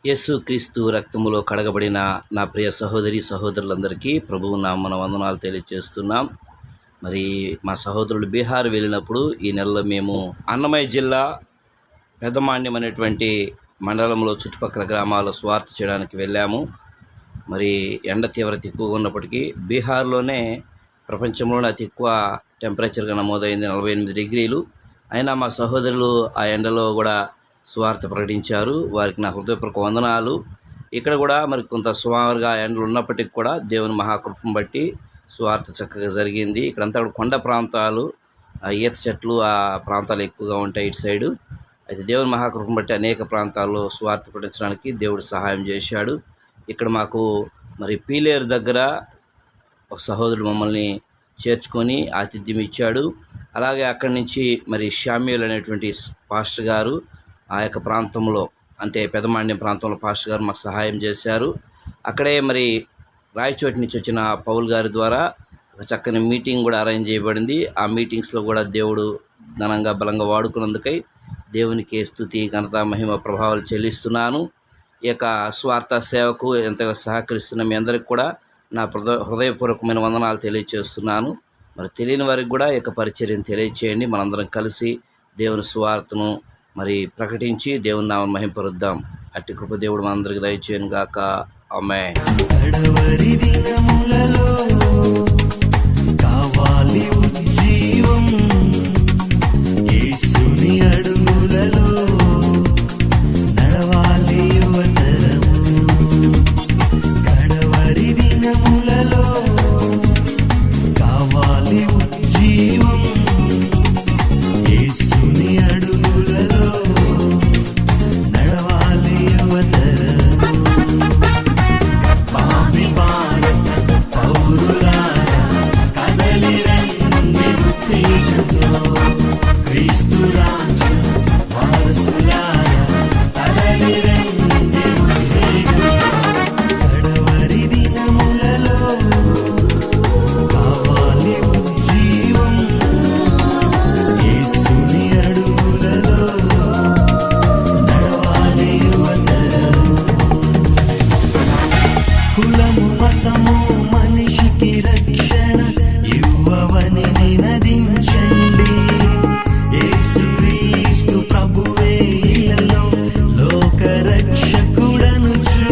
యేసు క్రీస్తు రక్తములో కడగబడిన నా ప్రియ సహోదరి సహోదరులందరికీ ప్రభువు నామమున వందనాలు తెలియజేస్తున్నాం. మరి మా సహోదరులు బీహార్ వెళ్ళినప్పుడు ఈ నెలలో మేము అన్నమయ్య జిల్లా పెద్దమాన్యం అనేటువంటి మండలంలో చుట్టుపక్కల గ్రామాల్లో స్వార్థ చేయడానికి వెళ్ళాము. మరి ఎండ తీవ్రత ఎక్కువగా ఉన్నప్పటికీ బీహార్లోనే ప్రపంచంలోనే అతి ఎక్కువ టెంపరేచర్గా నమోదైంది, 48 డిగ్రీలు. అయినా మా సహోదరులు ఆ ఎండలో కూడా సువార్త ప్రకటించారు. వారికి నా హృదయపూర్వక వందనాలు. ఇక్కడ కూడా మరి కొంత సుమారుగా ఎండలు ఉన్నప్పటికీ కూడా దేవుని మహాకృపను బట్టి సువార్త చక్కగా జరిగింది. ఇక్కడంతా కూడా కొండ ప్రాంతాలు, ఈత చెట్లు, ఆ ప్రాంతాలు ఎక్కువగా ఉంటాయి ఇటు సైడు. అయితే దేవుని మహాకృపను బట్టి అనేక ప్రాంతాల్లో సువార్త ప్రకటించడానికి దేవుడు సహాయం చేశాడు. ఇక్కడ మాకు మరి పీలేరు దగ్గర ఒక సహోదరుడు మమ్మల్ని చేర్చుకొని ఆతిథ్యం ఇచ్చాడు. అలాగే అక్కడి నుంచి మరి షామ్యూల్ అనేటువంటి పాస్టర్ గారు ఆ యొక్క ప్రాంతంలో, అంటే పెదమాన్యం ప్రాంతంలో పాస్టర్ గారు మాకు సహాయం చేశారు. అక్కడే మరి రాయచోటి నుంచి వచ్చిన పౌల్ గారి ద్వారా ఒక చక్కని మీటింగ్ కూడా అరేంజ్ చేయబడింది. ఆ మీటింగ్స్లో కూడా దేవుడు ఘనంగా బలంగా వాడుకున్నందుకై దేవునికి స్తుతి, ఘనత, మహిమ, ప్రభావాలు చెల్లిస్తున్నాను. ఈ యొక్క స్వార్థ సేవకు ఎంతగా సహకరిస్తున్న మీ అందరికి కూడా నా హృదయపూర్వకమైన వందనాలు తెలియజేస్తున్నాను. మరి తెలియని వారికి కూడా ఈ యొక్క పరిచర్యను తెలియచేయండి. మనందరం కలిసి దేవుని సువార్తను మరి ప్రకటించి దేవుని నామమును మహిమపరుద్దాం. అట్టి కృప దేవుడు మనందరికి దయచేయను గాక. ఆమేన్. కడవరి దినములలో కావాలి ఉజ్జీవం, యేసుని అడుగులలో నడవాలి యువతరము. కడవరి దినములలో కావాలి ఉజ్జీవం, యేసుని అడుగులలో నడవాలి యువతరము. పాపి భారత పౌరులారా కదలి రండి ఉత్తేజంతో, క్రీస్తు రాజ్య వారసులారా కదలి రండి ఉద్వేగంతో. కడవరి దినములలో కావాలి ఉజ్జీవం, యేసుని అడుగులలో నడవాలి యువతరము. కులము మతము మనిషికి రక్షణ ఇవ్వవని నినదించండి. యేసుక్రీస్తు ప్రభువే ఇలలో లోక రక్షకుడనుచు.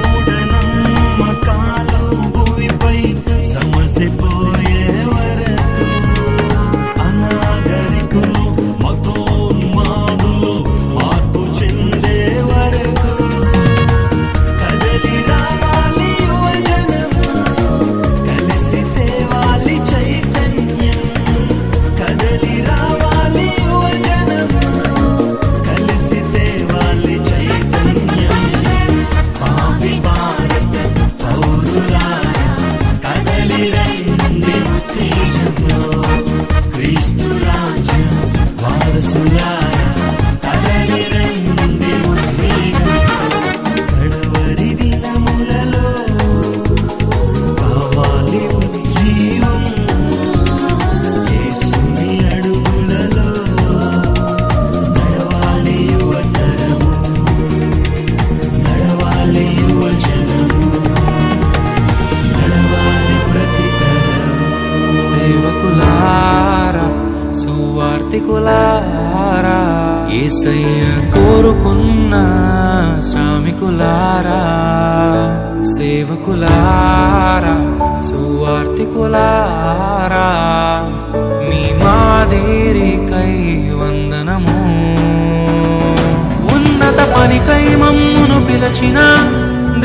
మూఢనమ్మకాలు భూమిపై సమసిపోయే వరకు, అనాగరికులు మతోన్మాదులు మార్పు చెందే వరకు కదలి రావాలి యువజనము, కలిసి తేవాలి చైతన్యం. కదలి రావాలి యువజనము, కలిసి తేవాలి చైతన్యం. పాపి భారత పౌరులారా కదలి రండి ఉత్తేజంతో, క్రీస్తు రాజ్య వారసులారా కదలి రండి ఉద్వేగంతో. కడవరి దినములలో కావాలి ఉజ్జీవం, యేసుని అడుగులలో నడవాలి యువతరము, నడవాలి యువజనము, నడవాలి ప్రతితరము. సేవకులారా, సువార్తికులారా, యేసయ్య కోరుకున్న శ్రామికులారా, సేవకులారా, సువార్తికులారా, మీ మాదిరికై వందనము. ఉన్నత పనికై మమ్మును పిలచిన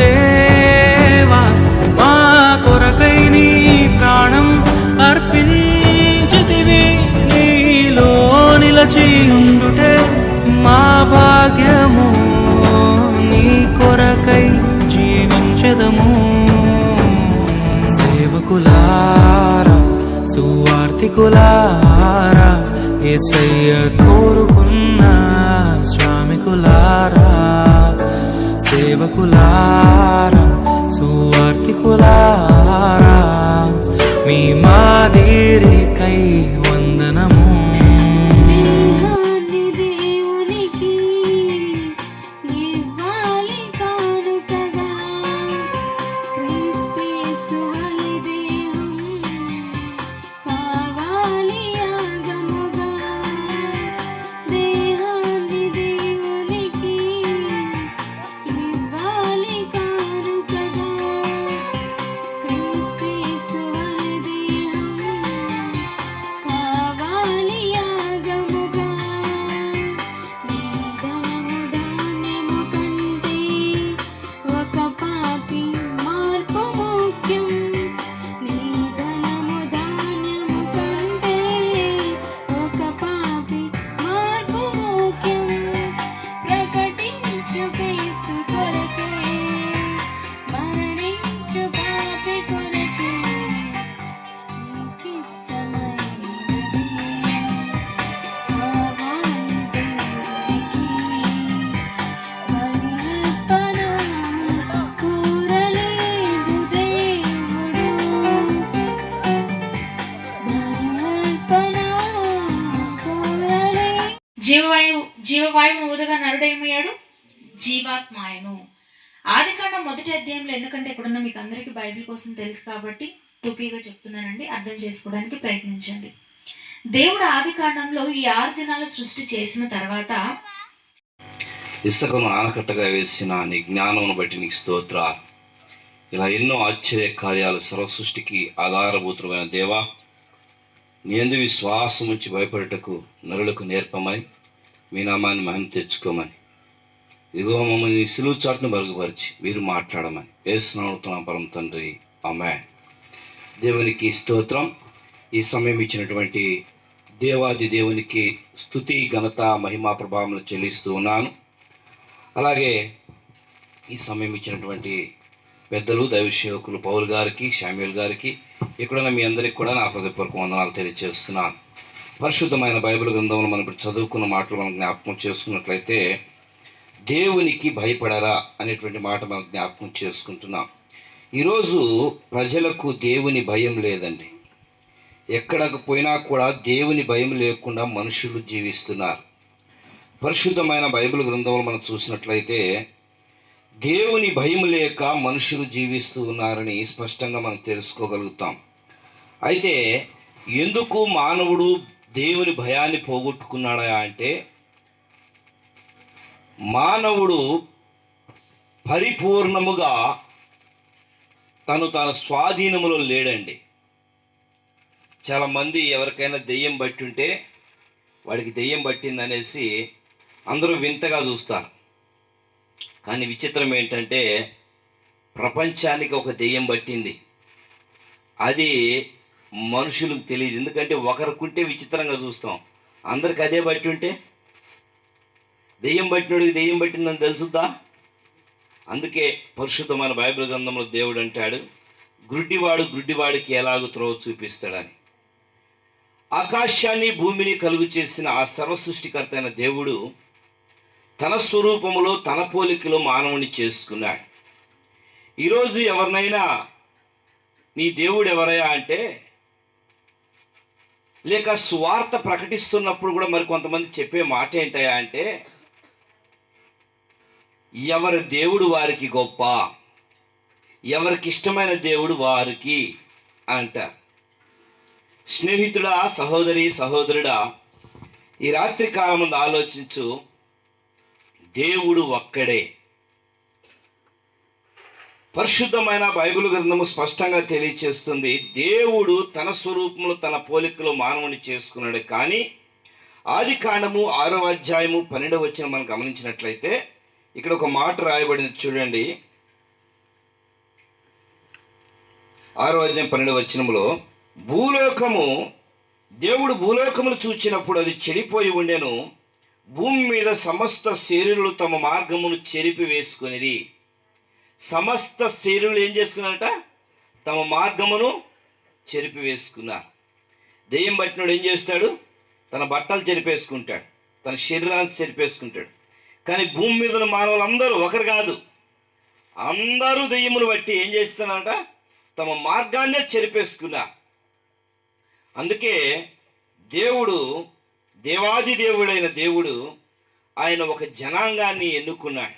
దేవా, మా కొరకై నీ ప్రాణం అర్పించితివి. నీలో నిలచి ఉండుటే మా భాగ్యము, నీ కొరకై జీవించెదము. సేవకులారా, సువార్తికులారా, యేసయ్య కోరుకున్న శ్రామికులారా, సేవకులారా, సువార్తికులారా, మీ మాదిరికై వందనము. దేవునికి ఏమయ్యాడు? జీవాత్మాయను. ఆదికాండం 1వ అధ్యాయంలో, ఎందుకంటే ఇక్కడున్న మీకు అందరికీ బైబిల్ కోసం తెలుసు కాబట్టి టూకీగా చెప్తున్నానండి, అర్థం చేసుకోవడానికి ప్రయత్నించండి. దేవుడు ఆదికాండంలో ఈ 6 దినాల సృష్టి చేసిన తర్వాత ఇసుకను ఆనకట్టగా వేసిన నీ జ్ఞానమును బట్టి నీకు స్తోత్రాలు. ఇలా ఎన్నో ఆశ్చర్య కార్యాలు సర్వసృష్టికి ఆధారభూతమైన దేవా, నీ యందు విశ్వాసం ఉంచి భయపడటకు నరులకు నేర్పమని, మీ నామాన్ని మహిమ తెచ్చుకోమని, ఇదిగో మమ్మల్ని నీ సిలువ చాటును బరుగుపరిచి మీరు మాట్లాడమని యేసునామమున పరమ తండ్రి, ఆమేన్. దేవునికి స్తోత్రం. ఈ సమయం ఇచ్చినటువంటి దేవాది దేవునికి స్తుతి, ఘనత, మహిమా ప్రభావములు చెల్లిస్తూ ఉన్నాను. అలాగే ఈ సమయం ఇచ్చినటువంటి పెద్దలు, దైవ సేవకులు పౌలు గారికి, శామ్యూల్ గారికి, ఇక్కడున్న మీ అందరికీ కూడా నా హృదయపూర్వక వందనాలు తెలియజేస్తున్నాను. పరిశుద్ధమైన బైబిల్ గ్రంథంలో మనం ఇప్పుడు చదువుకున్న మాటలు మనం జ్ఞాపకం చేసుకున్నట్లయితే, దేవునికి భయపడరా అనేటువంటి మాట మనం జ్ఞాపకం చేసుకుంటున్నాం. ఈరోజు ప్రజలకు దేవుని భయం లేదండి. ఎక్కడికి పోయినా కూడా దేవుని భయం లేకుండా మనుషులు జీవిస్తున్నారు. పరిశుద్ధమైన బైబిల్ గ్రంథంలో మనం చూసినట్లయితే దేవుని భయం లేక మనుషులు జీవిస్తూ ఉన్నారని స్పష్టంగా మనం తెలుసుకోగలుగుతాం. అయితే ఎందుకు మానవుడు దేవుని భయాన్ని పోగొట్టుకున్నాడా అంటే, మానవుడు పరిపూర్ణముగా తన స్వాధీనములో లేడండి. చాలామంది ఎవరికైనా దెయ్యం బట్టి ఉంటే వాడికి దెయ్యం పట్టిందనేసి అందరూ వింతగా చూస్తారు. కానీ విచిత్రం ఏంటంటే, ప్రపంచానికి ఒక దెయ్యం పట్టింది, అది మనుషులకు తెలియదు. ఎందుకంటే ఒకరికుంటే విచిత్రంగా చూస్తాం, అందరికి అదే బట్టి ఉంటే దెయ్యం పట్టినోడికి దెయ్యం పట్టిందని తెలుసుద్దా? అందుకే పరిశుద్ధమైన బైబిల్ గ్రంథంలో దేవుడు అంటాడు, గుడ్డివాడు గుడ్డివాడికి ఎలాగో త్రోవ చూపిస్తాడని. ఆకాశాన్ని భూమిని కలుగు చేసిన ఆ సర్వసృష్టికర్త అయిన దేవుడు తన స్వరూపములో తన పోలికలో మానవుని చేసుకున్నాడు. ఈరోజు ఎవరినైనా నీ దేవుడు ఎవరయ్యా అంటే, లేక సువార్త ప్రకటిస్తున్నప్పుడు కూడా మరి కొంతమంది చెప్పే మాట ఏంటయ్యా అంటే, ఎవరి దేవుడు వారికి గొప్ప, ఎవరికి ఇష్టమైన దేవుడు వారికి అంటారు. స్నేహితుడా, సహోదరి, సహోదరుడా, ఈ రాత్రి కాలం ముందు ఆలోచించు, దేవుడు ఒక్కడే. పరిశుద్ధమైన బైబిల్ గ్రంథము స్పష్టంగా తెలియచేస్తుంది, దేవుడు తన స్వరూపంలో తన పోలికలో మానవుని చేసుకున్నాడు. కానీ ఆదికాండము 6వ అధ్యాయము 12వ వచనం మనం గమనించినట్లయితే ఇక్కడ ఒక మాట రాయబడింది చూడండి. 6వ అధ్యాయం 12వ వచనంలో, దేవుడు భూలోకమును చూచినప్పుడు అది చెడిపోయి ఉండెను, భూమి మీద సమస్త శరీరులు తమ మార్గమును చెరిపి వేసుకునేది. సమస్త శరీరులు ఏం చేసుకున్నారట? తమ మార్గమును చెరిపి వేసుకున్నారు. దెయ్యం పట్టినోడు ఏం చేస్తాడు? తన బట్టలు చెరిపేసుకుంటాడు, తన శరీరాన్ని చెరిపేసుకుంటాడు. కానీ భూమి మీద ఉన్న మానవులందరూ, ఒకరు కాదు అందరూ దెయ్యమును బట్టి ఏం చేస్తున్నారట? తమ మార్గాన్నే చెరిపేసుకున్నారు. అందుకే దేవుడు, దేవాది దేవుడైన దేవుడు, ఆయన ఒక జనాంగాన్ని ఎన్నుకున్నాడు.